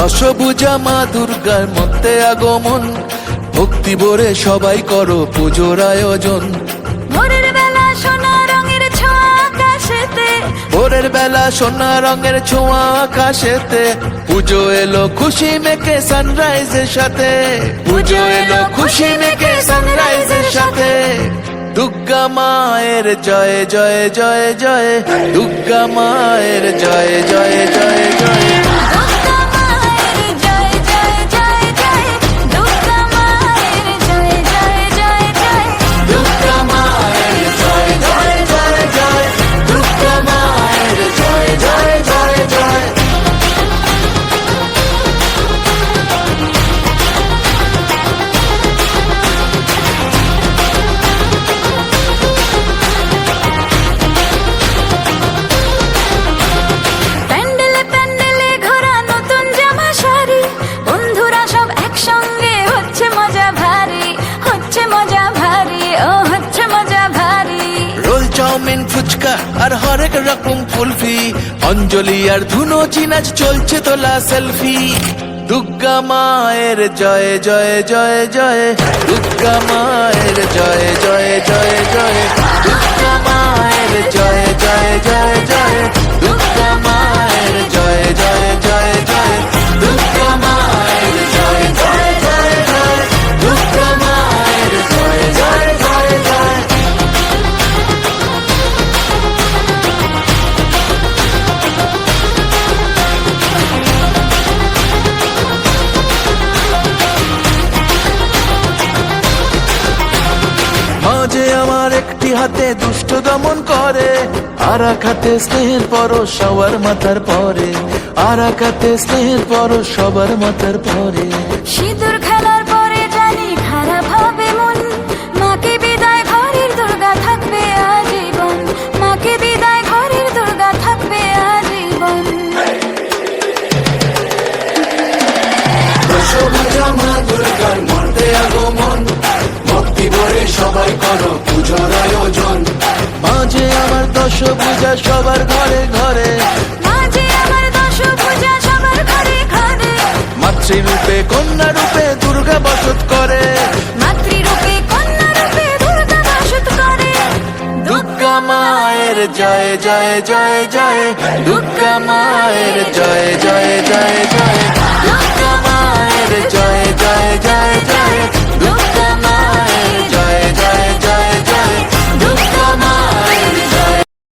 দশভুজা মা দুর্গার মধ্যে আগমন, ভক্তি ভরে সবাই করো পুজোর আয়োজন। ভোরের বেলা সোনা রঙের ছোঁয়া আকাশেতে, ভোরের বেলা সোনা রঙের ছোঁয়া আকাশেতে, পুজো এলো খুশি মেখে সানরাইজের সাথে, পুজো এলো খুশি মেখে সানরাইজের সাথে। দুর্গা মায়ের জয় জয় জয় জয়, দুর্গা মায়ের জয় জয় জয় জয়। দুর্গা মায়ের জয় জয় জয় জয়, দুর্গা মায়ের জয় জয় জয় জয়। দুর্গা মায়ের জয় জয় জয় জয়, দুর্গা মায়ের জয় জয় জয় জয়। প্যান্ডেলে প্যান্ডেলে ঘোরা নতুন জামা শাড়ি, বন্ধুরা সব একসঙ্গে হচ্ছে মজা ভারী, হচ্ছে মজা ভারী, ও হচ্ছে মজা ভারী। রোল চাউমিন ফুচকা আর হরেক রকম কুলফি, অঞ্জলি আর ধুনো চিনাজ চলছে তোলা সেলফি। দুর্গা মায়ের জয় জয় জয় জয়, দুর্গা মায়ের জয় জয় জয় জয়। দুর্গা মায়ের জয় জয় জয় জয়, দুর্গা মায়ের জয় জয় জয় জয়। দুর্গা মায়ের জয় জয় জয় জয়, দুর্গা মায়ের জয় জয় জয় জয়। মাঝে আমার একটি হাতে দুষ্ট দমন করে, আর এক হাতে স্নেহের পরশ সবার মাথার পরে, আর এক হাতে স্নেহের পরশ সবার মাথার পরে। সিঁদুর খেলার পরে জানি খারাপ হবে মন, মাকে বিদায় ঘরের দুর্গা থাকবে আজীবন, মাকে বিদায় ঘরের দুর্গা থাকবে আজীবন। দশভুজা মা দুর্গার মধ্যে আগমন, ভক্তি ভরে সবাই করো পুজোর আয়োজন। মাঝে আমার দশভুজা সবার ঘরে ঘরে, মাঝে আমার দশভুজা সবার ঘরে ঘরে, মাতৃরূপে কন্যা রূপে দুর্গা বসত করে, মাতৃরূপে কন্যা রূপে দুর্গা বাসত করে। দুর্গা মায়ের জয় জয় জয় জয়, দুর্গা মায়ের জয় জয় জয়।